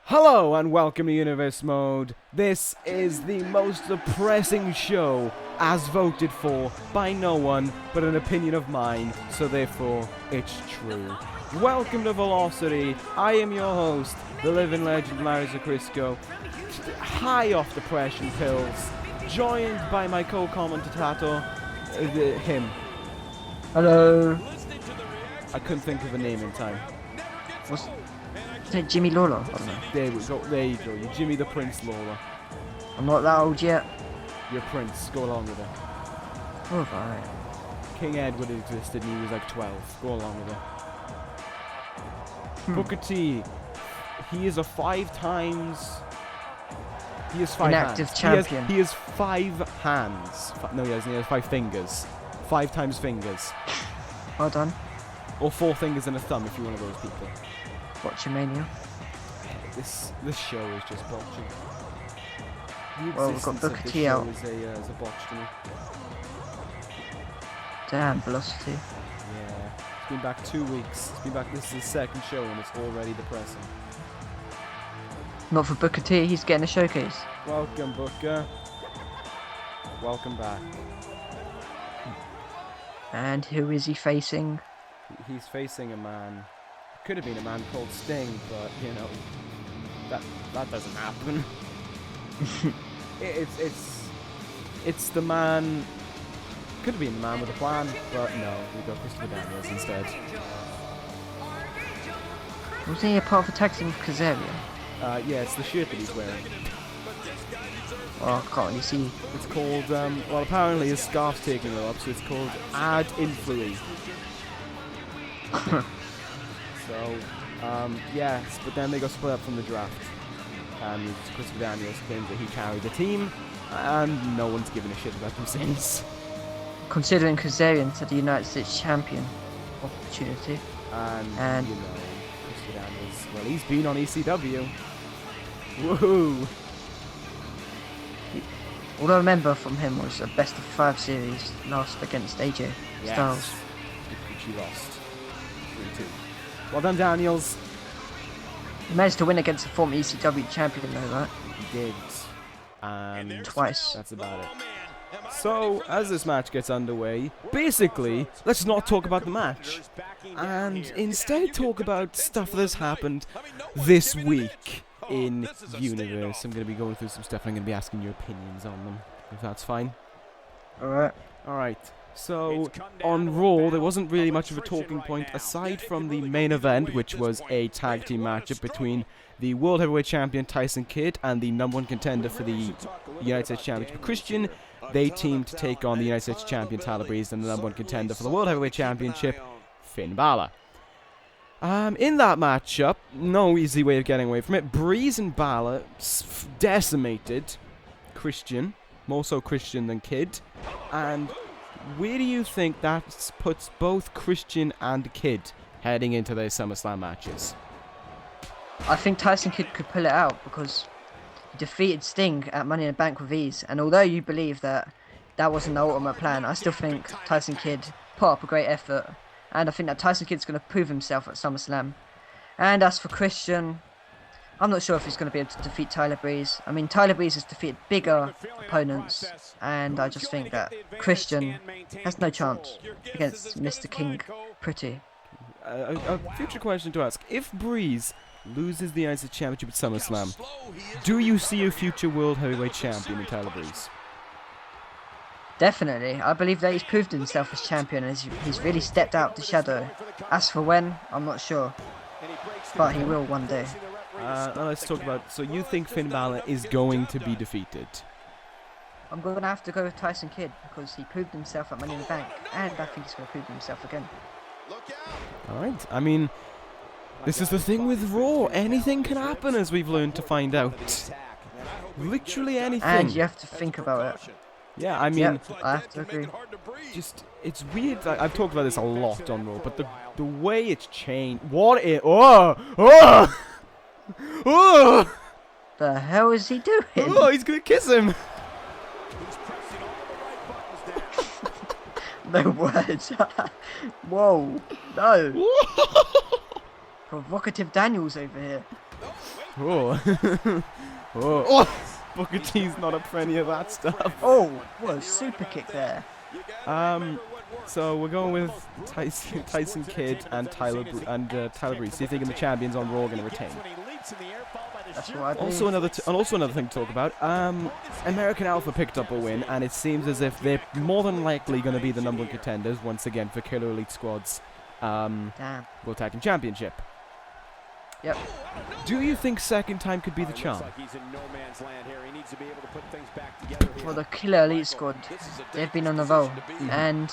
Hello and welcome to Universe Mode. This is the most depressing show as voted for by no one but an opinion of mine, so therefore it's true. Welcome to Velocity. I am your host, the living legend Larissa Crisco, high off depression pills, joined by my co-commentator, him. Hello. I couldn't think of a name in time. What's it? Jimmy Lawler? I don't know. There we go. There you go. You're Jimmy the Prince Lawler. I'm not that old yet. You're Prince. Go along with it. Oh, right. King Edward existed and he was like 12. Go along with it. Booker T. He is a 5 times... He has 5 inactive hands. champion. He has 5 hands. No, he hasn't. He has 5 fingers. 5 times fingers. Well done. Or 4 fingers and a thumb if you're one of those people. Watchamania. This show is just botching. Well, we've got Booker T out. Is a botch to me. Damn, Velocity. Yeah. It's been back 2 weeks. It's been back. This is his second show and it's already depressing. Not for Booker T, he's getting a showcase. Welcome, Booker. Welcome back. And who is he facing? He's facing a man. Could have been a man called Sting, but you know that doesn't happen. it's the man. Could have been the man with a plan, but no, we got Christopher Daniels instead. Was he a part of a tag team with Kazarian? Yeah, it's the shirt that he's wearing. Oh, I can't really see. It's called, well, apparently his scarf's taking it up, so it's called Ad Influi. So, yes, but then they got split up from the draft. And Christopher Daniels claims that he carried the team, and no one's given a shit about him since. Considering Kazarian's the United States champion opportunity. And you know, Christopher Daniels, well, he's been on ECW. Woohoo! All I remember from him was a best of 5 series lost against AJ Styles. Which he lost 3-2. Well done, Daniels. He managed to win against a former ECW champion though, right? He did. And twice. That's about it. So, as this match gets underway, basically, let's not talk about the match. And instead talk about stuff that's happened this week in Universe. I'm going to be going through some stuff and I'm going to be asking your opinions on them, if that's fine. Alright, so on Raw there wasn't really much of a talking point aside from the main event, which was a tag team matchup between the World Heavyweight Champion Tyson Kidd and the #1 contender for the United States Championship Christian. They teamed to take on the United States Champion Tyler Breeze and the #1 contender for the World Heavyweight Championship, Finn Balor. In that matchup, no easy way of getting away from it. Breeze and Balor decimated Christian, more so Christian than Kidd. And where do you think that puts both Christian and Kidd heading into their SummerSlam matches? I think Tyson Kidd could pull it out because he defeated Sting at Money in the Bank with ease. And although you believe that that wasn't the ultimate plan, I still think Tyson Kidd put up a great effort. And I think that Tyson Kidd's going to prove himself at SummerSlam. And as for Christian, I'm not sure if he's going to be able to defeat Tyler Breeze. I mean, Tyler Breeze has defeated bigger opponents. And I just think that Christian has no chance against Mr. King Pretty. A future question to ask. If Breeze loses the United States Championship at SummerSlam, do you see a future World Heavyweight Champion in Tyler Breeze? Definitely. I believe that he's proved himself as champion and he's really stepped out of the shadow. As for when, I'm not sure. But he will one day. Now let's talk about... So you think Finn Balor is going to be defeated? I'm going to have to go with Tyson Kidd because he proved himself at Money in the Bank. And I think he's going to prove himself again. Alright, I mean... This is the thing with Raw. Anything can happen, as we've learned to find out. Literally anything. And you have to think about it. Yeah, I mean... Yep, I have to agree. Just, it's weird. I've talked about this a lot on Raw, but the way it's changed... What it... Oh! Oh! Oh! The hell is he doing? Oh, he's gonna kiss him! No words. Whoa. No. Provocative Daniels over here. Oh. Oh. Booker T's not up for any of that stuff. Oh, what a super kick there. So we're going with Tyson Kidd and Tyler Breeze. Do you think the champions on Raw are going to retain? That's what I do. Also another thing to talk about. American Alpha picked up a win, and it seems as if they're more than likely going to be the number one contenders once again for Killer Elite Squad's World Tag Team Championship. Yep. Do you think second time could be the charm? Well, the Killer Elite Squad, they've been on the roll, and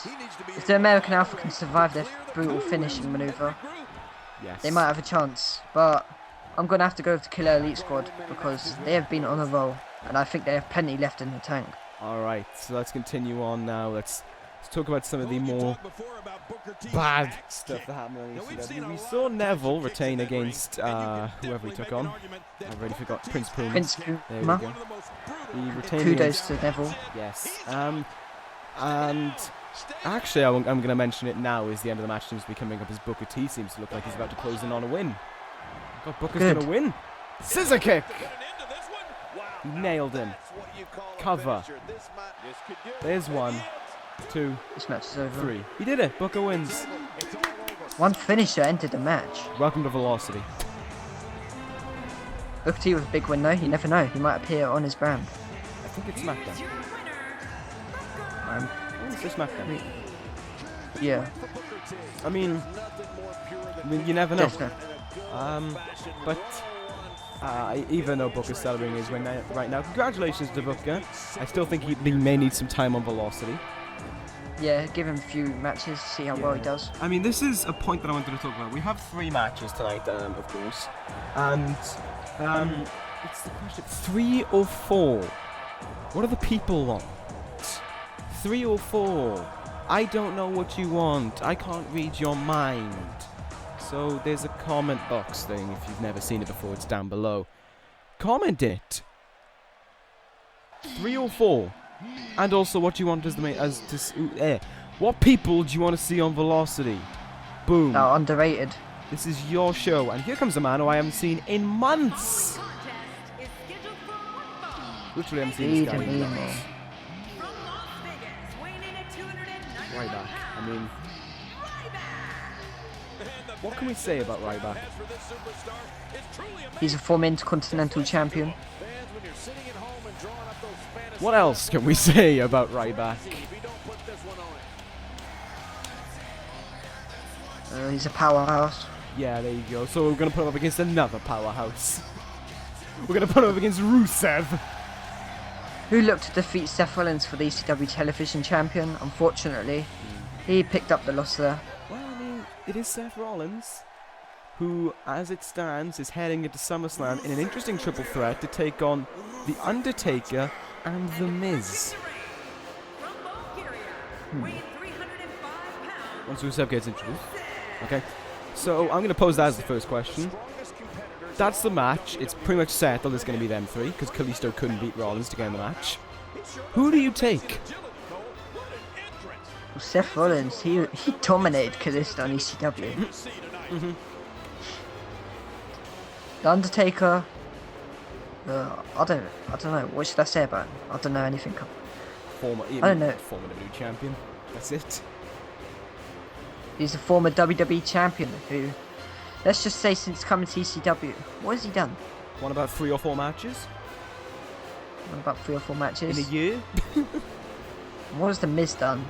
if the American Alpha can survive their brutal finishing maneuver, Yes. they might have a chance. But I'm going to have to go with the Killer Elite Squad because they have been on a roll, and I think they have plenty left in the tank. Alright, so let's continue on now. Let's talk about some of the more bad stuff that happened on ECW. We saw Neville retain against whoever he took on. I've already forgot. Prince Puma. Prince There we Puma. go. He retained Kudos against, to Neville. yes. And actually, I'm going to mention it now. Is the end of the match seems to be coming up as Booker T seems to look like he's about to close in on a win. God, Booker's going to win. Scissor kick. Nailed him. Cover. There's 1, 2, This match is over. 3. He did it. Booker wins. One finisher entered the match. Welcome to Velocity. Booker T with a big win though. You never know. He might appear on his brand. I think it's SmackDown. I want to say SmackDown. Yeah. I mean, you never know. Definitely. But even though Booker's celebrating his win right now, congratulations to Booker. I still think he may need some time on Velocity. Yeah, give him a few matches, see how well he does. I mean, this is a point that I wanted to talk about. We have 3 matches tonight, of course, and it's the question: 3 or 4? What do the people want? 3 or 4? I don't know what you want. I can't read your mind. So there's a comment box thing. If you've never seen it before, it's down below. Comment it. 3 or 4? And also, what do you want what people do you want to see on Velocity? Boom. Now, underrated. This is your show, and here comes a man who I haven't seen in months. Literally haven't seen this guy in months. Ryback. I mean, what can we say about Ryback? He's a former Intercontinental Champion. What else can we say about Ryback? He's a powerhouse. Yeah, there you go. So we're going to put him up against another powerhouse. We're going to put him up against Rusev. Who looked to defeat Seth Rollins for the ECW Television Champion. Unfortunately, he picked up the loss there. Well, I mean, it is Seth Rollins, who, as it stands, is heading into SummerSlam in an interesting triple threat to take on The Undertaker and The Miz. Once Rusev gets introduced. Okay, so I'm going to pose that as the first question. That's the match. It's pretty much settled it's going to be them 3, because Kalisto couldn't beat Rollins to get in the match. Who do you take? Well, Seth Rollins, he dominated Kalisto on ECW. The Undertaker, I don't know. What should I say about him? I don't know anything. Former WWE champion. That's it. He's a former WWE champion who, let's just say, since coming to ECW, what has he done? Won about 3 or 4 matches Won about 3 or 4 matches. in a year. What has The Miz done?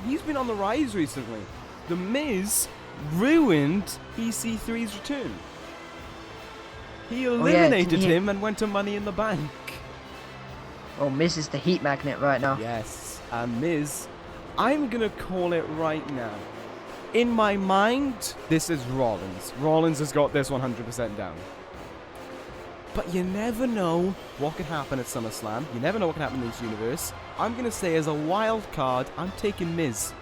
He's been on the rise recently. The Miz ruined EC3's return. He eliminated him and went to Money in the Bank. Oh, Miz is the heat magnet right now. Yes, and Miz, I'm gonna call it right now. In my mind, this is Rollins. Rollins has got this 100% down. But you never know what could happen at SummerSlam. You never know what can happen in this universe. I'm going to say as a wild card, I'm taking Miz.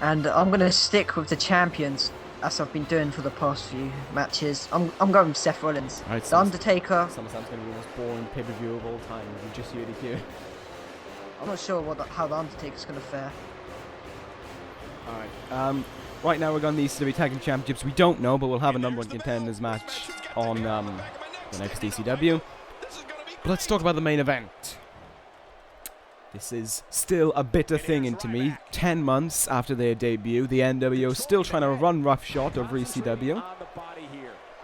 And I'm going to stick with the champions, as I've been doing for the past few matches. I'm going with Seth Rollins. Right, the Undertaker. SummerSlam's going to be the most boring pay-per-view of all time. You just heard it here. I'm not sure how the Undertaker's going to fare. Alright, Right now we're on the ECW Tag Team Championships. We don't know, but we'll have a number one contenders match on the next ECW. But let's talk about the main event. This is still a bitter thing into me. 10 months after their debut, the NWO still trying to run roughshod over ECW.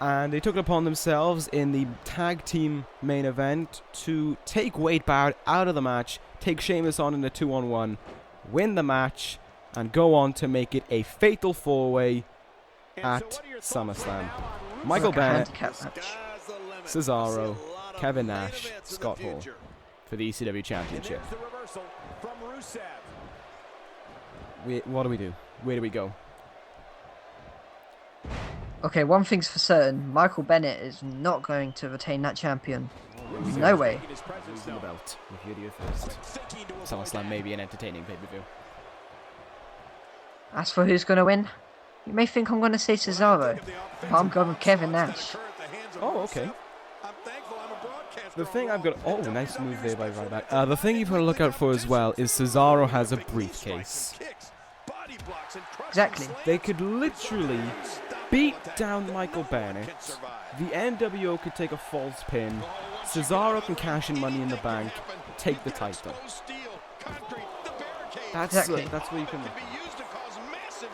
And they took it upon themselves in the tag team main event to take Wade Barrett out of the match, take Sheamus on in a 2-on-1, win the match, and go on to make it a fatal 4-way at SummerSlam. Michael Bennett, Cesaro, Kevin Nash, Scott Hall for the ECW Championship. What do we do? Where do we go? Okay, one thing's for certain. Michael Bennett is not going to retain that champion. No way. Losing the belt. If you do it first. SummerSlam may be an entertaining pay-per-view. As for who's going to win, you may think I'm going to say Cesaro, but I'm going with Kevin Nash. Oh, okay. The thing I've got... Oh, nice move there by Ryback. The thing you've got to look out for as well is Cesaro has a briefcase. Exactly. They could literally beat down Michael Bennett. The NWO could take a false pin. Cesaro can cash in Money in the Bank, take the title. That's where you can...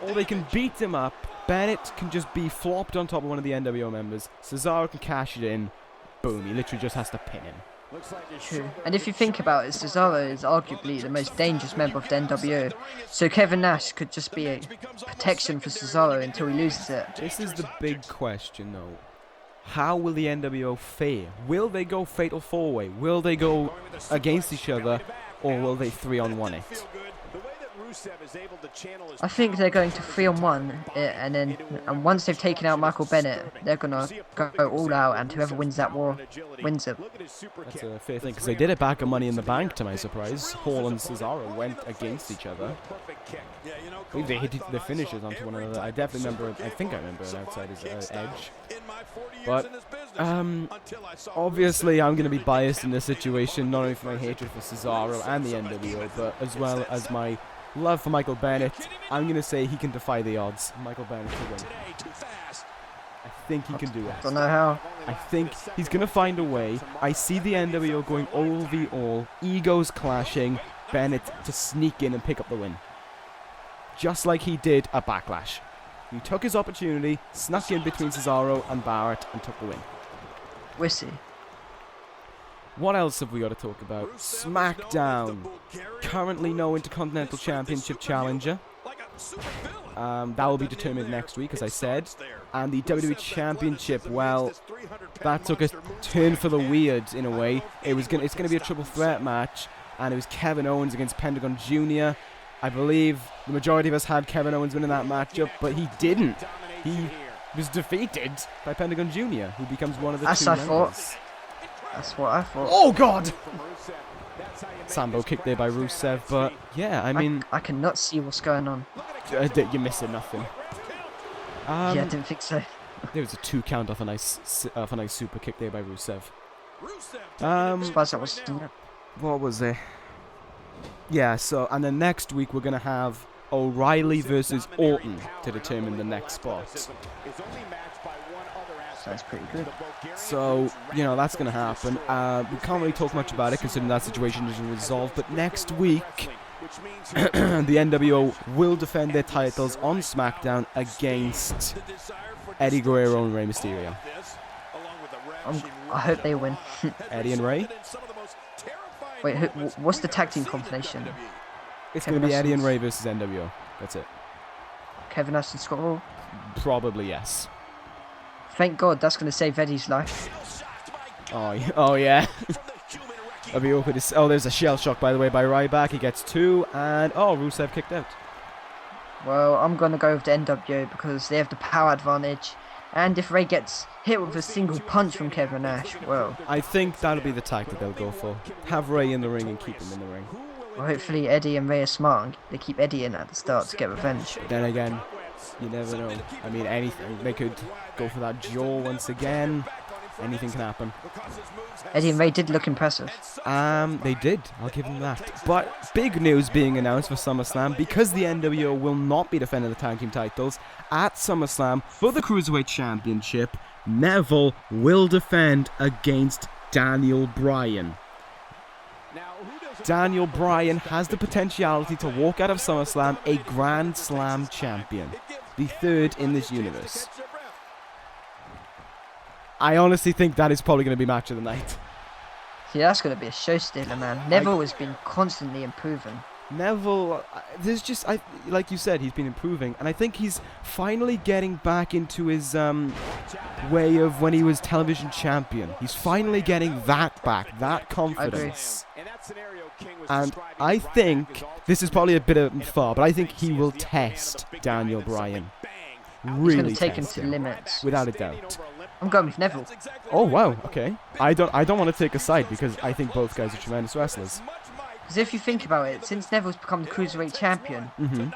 Or they can beat him up. Bennett can just be flopped on top of one of the NWO members. Cesaro can cash it in. Boom, he literally just has to pin him. True. And if you think about it, Cesaro is arguably the most dangerous member of the NWO. So Kevin Nash could just be a protection for Cesaro until he loses it. This is the big question though. How will the NWO fare? Will they go fatal 4-way? Will they go against each other? Or will they 3-on-1 it? I think they're going to 3-on-1 and once they've taken out Michael Bennett, they're gonna go all out, and whoever wins that war wins it. That's a fair thing, because they did it back at Money in the Bank, to my surprise. Hall and Cesaro went against each other. I believe they hit their finishes onto one another. I definitely remember, I think I remember it outside his edge. But, obviously I'm going to be biased in this situation, not only for my hatred for Cesaro and the NWO, but as well as my love for Michael Bennett. I'm going to say he can defy the odds. Michael Bennett will win. I think he can do it. Don't know how. I think he's going to find a way. I see the NWO going all v all, egos clashing, Bennett to sneak in and pick up the win. Just like he did at Backlash. He took his opportunity, snuck in between Cesaro and Barrett, and took the win. We'll see. What else have we got to talk about? SmackDown. Currently no Intercontinental Championship challenger. That will be determined next week, as I said. And the WWE Championship, well, that took a turn for the weird in a way. It's going to be a triple threat match, and it was Kevin Owens against Pentagon Jr. I believe the majority of us had Kevin Owens winning that matchup, but he didn't. He was defeated by Pentagon Jr., who becomes one of the two members. That's what I thought. Oh, God! Sambo kicked there by Rusev, but yeah, I mean... I cannot see what's going on. You're missing nothing. Yeah, I didn't think so. There was a 2 count off a nice super kick there by Rusev. Suppose that was... What was there? Yeah, so, and then next week we're going to have O'Reilly versus Orton to determine the next spot. Sounds pretty good. So, you know, that's going to happen. We can't really talk much about it considering that situation isn't resolved, but next week the NWO will defend their titles on SmackDown against Eddie Guerrero and Rey Mysterio. I hope they win. Eddie and Rey? Wait, what's the tag team combination? It's going to be Eddie and Rey versus NWO. That's it. Kevin Nash and Scott Hall? Probably, yes. Thank God, that's going to save Eddie's life. Oh yeah. That'd be awkward. Oh, there's a shell shock, by the way, by Ryback. He gets 2, and Rusev kicked out. Well, I'm going to go with the NWO because they have the power advantage. And if Rey gets hit with a single punch from Kevin Nash, well... I think that'll be the tactic they'll go for. Have Rey in the ring and keep him in the ring. Well, hopefully Eddie and Rey are smart and they keep Eddie in at the start to get revenge. Then again, you never know. I mean, anything. They could go for that jaw once again. Anything can happen. Eddie and Ray did look impressive. They did. I'll give them that. But big news being announced for SummerSlam because the NWO will not be defending the tag team titles at SummerSlam for the Cruiserweight Championship. Neville will defend against Daniel Bryan. Daniel Bryan has the potentiality to walk out of SummerSlam a Grand Slam champion, the third in this universe. I honestly think that is probably going to be match of the night. See, that's going to be a show stealer, man. Neville has been constantly improving. Neville, there's just, like you said, he's been improving, and I think he's finally getting back into his way of when he was television champion. He's finally getting that back, that confidence. And I think, this is probably a bit of far, but I think he will test Daniel Bryan. Really He's going to take him to the limits. Without a doubt. I'm going with Neville. Oh wow, okay. I don't want to take a side because I think both guys are tremendous wrestlers. Because if you think about it, since Neville's become the Cruiserweight champion,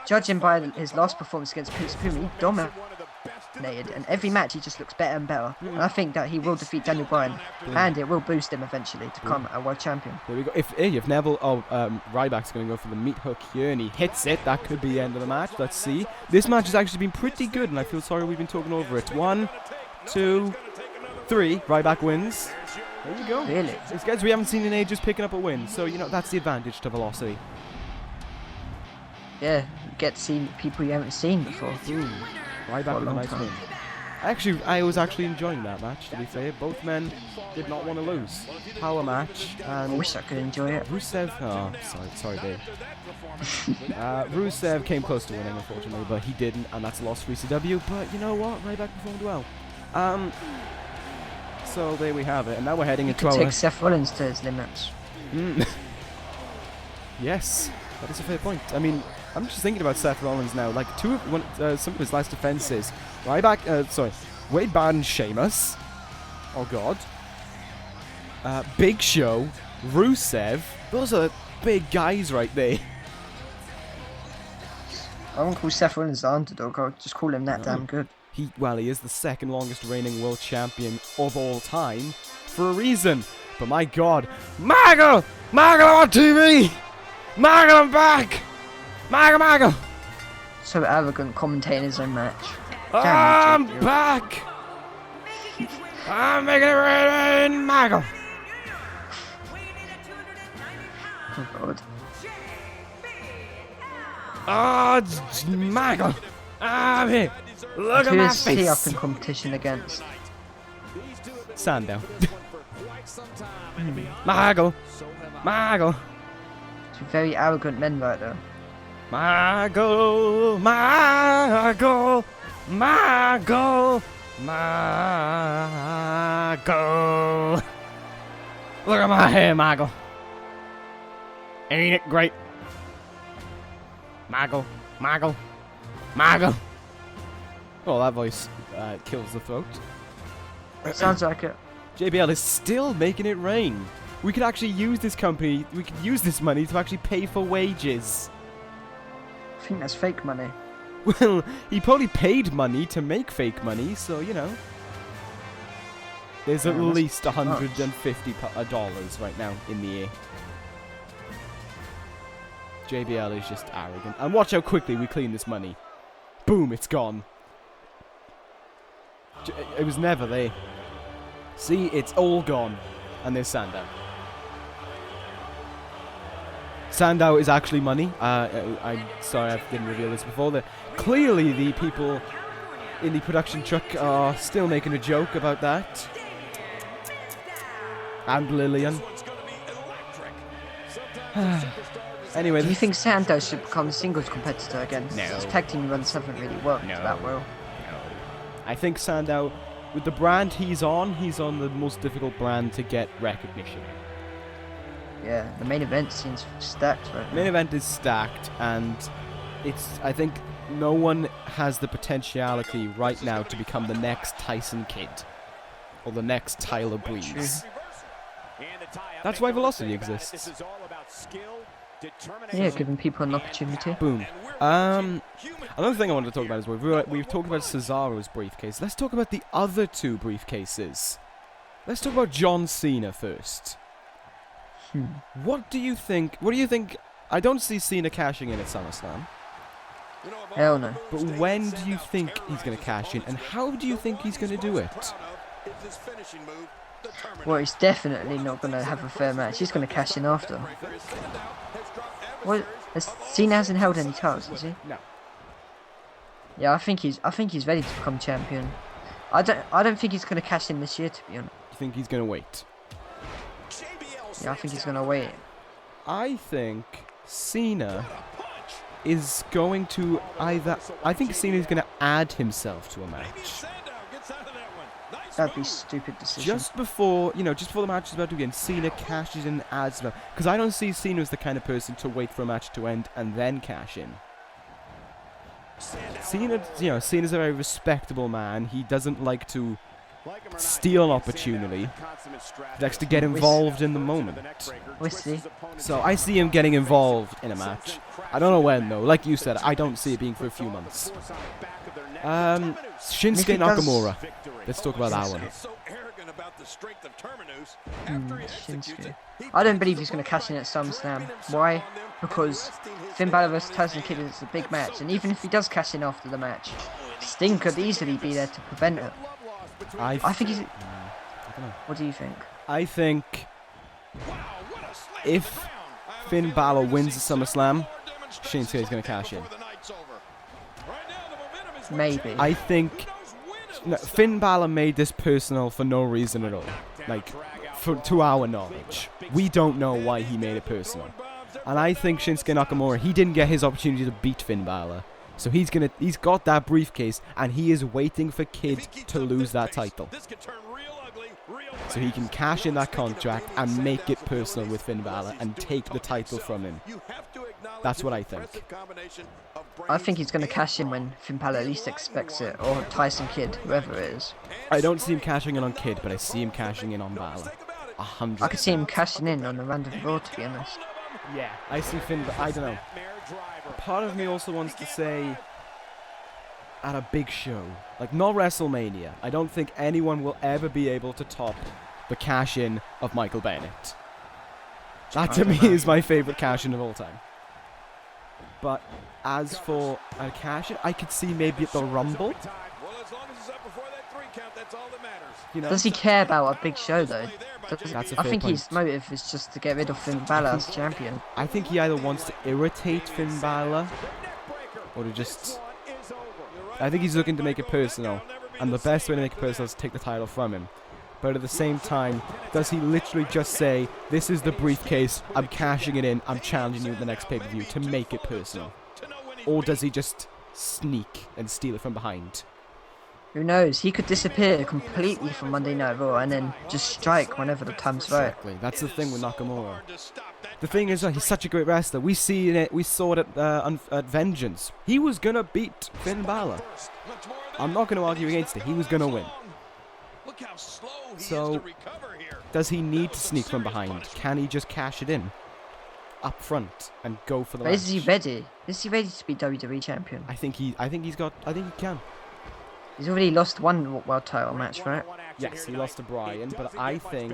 judging by his last performance against Prince Puma, he dominated, and every match he just looks better and better. And I think that he will defeat Daniel Bryan, and it will boost him eventually to become a world champion. There we go. If Neville, Ryback's going to go for the meat hook here, and he hits it, that could be the end of the match. Let's see. This match has actually been pretty good, and I feel sorry we've been talking over it. 1, 2, 3. Ryback wins. There you go. Really? These guys we haven't seen in ages picking up a win, so you know that's the advantage to Velocity. Yeah, you get to see people you haven't seen before. Ryback with a nice win. I was actually enjoying that match, to be fair. Both men did not want to lose. Power match. And I wish I could enjoy it. Rusev, sorry, Dave. Rusev came close to winning, unfortunately, but he didn't, and that's a loss for ECW. But you know what? Ryback performed well. So there we have it, and now we're heading into our... take Seth Rollins to his limits. Yes, that is a fair point. I mean, I'm just thinking about Seth Rollins now. Like, some of his last defenses. Wade Barrett and Sheamus. Oh, God. Big Show. Rusev. Those are big guys right there. I won't call Seth Rollins the underdog, I'll just call him that damn good. He is the second longest reigning world champion of all time for a reason. But my God, Michael on TV, Michael, I'm back, Michael. So arrogant commentating his own match. I'm back. I'm making it rain, Michael. Oh God. Oh, it's Michael. I'm here. Look at Who my is he up face. in competition against? Sandow. Michael. Two very arrogant men right there. Michael. Look at my hair, Michael. Ain't it great? Michael. Oh, that voice kills the throat. Sounds like it. JBL is still making it rain. We could actually use this company, we could use this money to actually pay for wages. I think that's fake money. Well, he probably paid money to make fake money, so, you know. There's at least $150 right now in the air. JBL is just arrogant. And watch how quickly we clean this money. Boom, it's gone. It was never there. See, it's all gone. And there's Sandow. Sandow is actually money. I'm sorry I didn't reveal this before. Clearly the people in the production truck are still making a joke about that. And Lillian. Anyway, Do you think Sandow should become a singles competitor again? No. His tag team runs haven't really worked that well. I think Sandow, with the brand he's on the most difficult brand to get recognition. Yeah, the main event seems stacked right now. Main event is stacked, and I think no one has the potentiality right now to become the next Tyson Kidd or the next Tyler Breeze. That's why Velocity exists. Yeah, giving people an opportunity. Boom. Another thing I wanted to talk about is we've talked about Cesaro's briefcase. Let's talk about the other two briefcases. Let's talk about John Cena first. What do you think? I don't see Cena cashing in at SummerSlam. Hell no. But when do you think he's going to cash in, and how do you think he's going to do it? Well, he's definitely not going to have a fair match. He's going to cash in after. What? Cena hasn't held any titles, has he? No. Yeah, I think he's ready to become champion. I don't think he's going to cash in this year, to be honest. You think he's going to wait? Yeah, I think he's going to wait. I think Cena is going to I think Cena is going to add himself to a match. That'd be a stupid decision. Just before the match is about to begin, Cena cashes in and adds them. Because I don't see Cena as the kind of person to wait for a match to end and then cash in. Cena's a very respectable man. He doesn't like to steal an opportunity. He likes to get involved in the moment. We'll see. So I see him getting involved in a match. I don't know when though. Like you said, I don't see it being for a few months. Shinsuke Nakamura. Let's talk about that one. Shinsuke. I don't believe he's going to cash in at SummerSlam. Why? Because Finn Balor vs Tyson Kidd is a big match, and even if he does cash in after the match, Sting could easily be there to prevent it. I think he's... What do you think? I think if Finn Balor wins the SummerSlam, Shinsuke is going to cash in. Maybe. I think Finn Balor made this personal for no reason at all. Like, to our knowledge. We don't know why he made it personal. And I think Shinsuke Nakamura, he didn't get his opportunity to beat Finn Balor. So he's got that briefcase, and he is waiting for Kidd to lose that title. So he can cash in that contract and make it personal with Finn Balor and take the title from him. That's what I think. I think he's going to cash in when Finn Balor at least expects it, or Tyson Kidd, whoever it is. I don't see him cashing in on Kidd, but I see him cashing in on Balor. 100%. I could see him cashing in on the random Raw, to be honest. Yeah, I see Finn, but I don't know. Part of me also wants to say at a big show, like not WrestleMania, I don't think anyone will ever be able to top the cash-in of Michael Bennett. That to me is my favourite cash-in of all time. But as for a cash-in, I could see maybe at the Rumble. Does he care about a big show though? I think point. his motive is just to get rid of Finn Balor as champion. I think he either wants to irritate Finn Balor or to just... I think he's looking to make it personal, and the best way to make it personal is to take the title from him. But at the same time, does he literally just say, this is the briefcase, I'm cashing it in, I'm challenging you at the next pay-per-view to make it personal? Or does he just sneak and steal it from behind? Who knows? He could disappear completely from Monday Night Raw and then just strike whenever the time's right. Exactly. That's the thing with Nakamura. The thing is, he's such a great wrestler. We saw it at Vengeance. He was gonna beat Finn Balor. I'm not gonna argue against it. He was gonna win. So, does he need to sneak from behind? Can he just cash it in up front and go for the match? Is he ready? Is he ready to be WWE champion? I think he can. He's already lost one world title match, right? Yes, he lost to Bryan, but I think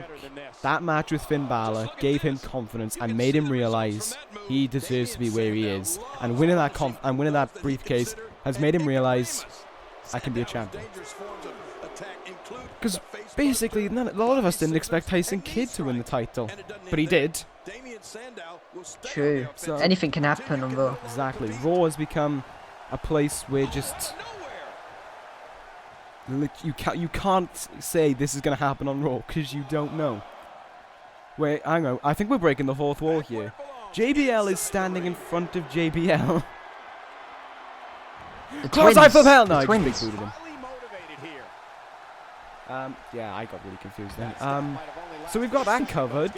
that match with Finn Balor gave him confidence and made him realize he deserves to be where he is. And winning that briefcase has made him realize I can be a champion. Because basically, a lot of us didn't expect Tyson Kidd to win the title, but he did. True. So, anything can happen on Raw. Exactly. Raw has become a place where just... You can't say this is going to happen on Raw because you don't know. Wait, hang on. I think we're breaking the fourth wall here. JBL is standing in front of JBL. Close eye from hell! No, I just big booted him. Yeah, I got really confused then. So we've got that covered.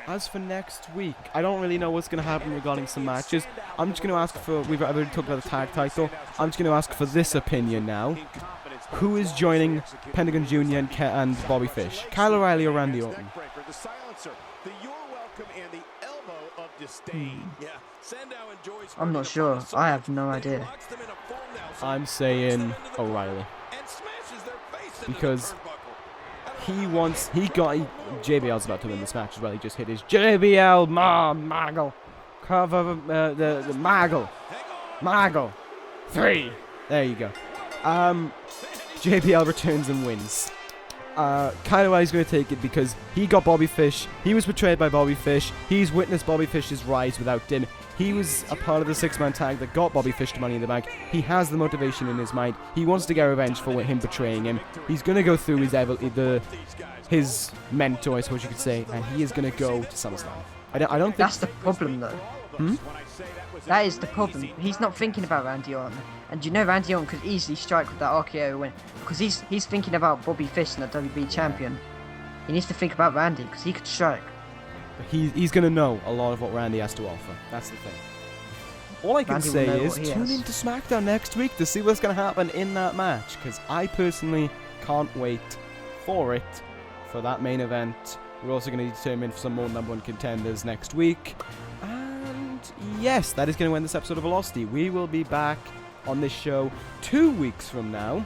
As for next week, I don't really know what's going to happen regarding some matches. I'm just going to ask for... We've already talked about the tag title. I'm just going to ask for this opinion now. Who is joining Pentagon Jr. and Bobby Fish? Kyle O'Reilly or Randy Orton? I'm not sure. I have no idea. I'm saying O'Reilly. because JBL's about to win this match as well. He just hit his JBL Maggle. Cover the Maggle. 3. There you go. JBL returns and wins. Kind of why he's going to take it, because he got Bobby Fish. He was betrayed by Bobby Fish. He's witnessed Bobby Fish's rise without him. He was a part of the 6-man tag that got Bobby Fish to Money in the Bank. He has the motivation in his mind. He wants to get revenge for him betraying him. He's going to go through his mentor, I suppose you could say, and he is going to go to SummerSlam. I don't think... That's the problem, though. That is the problem. He's not thinking about Randy Orton. And you know Randy Orton could easily strike with that RKO win, because he's thinking about Bobby Fish and the WWE champion. He needs to think about Randy, because he could strike. He's going to know a lot of what Randy has to offer. That's the thing. All I can say is tune into SmackDown next week to see what's going to happen in that match, because I personally can't wait for that main event. We're also going to determine some more #1 contenders next week. And yes, that is going to end this episode of Velocity. We will be back on this show 2 weeks from now,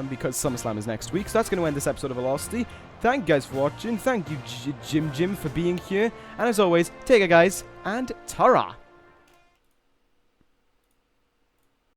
because SummerSlam is next week. So that's going to end this episode of Velocity. Thank you guys for watching. Thank you, Jim, for being here. And as always, take care, guys, and ta-ra!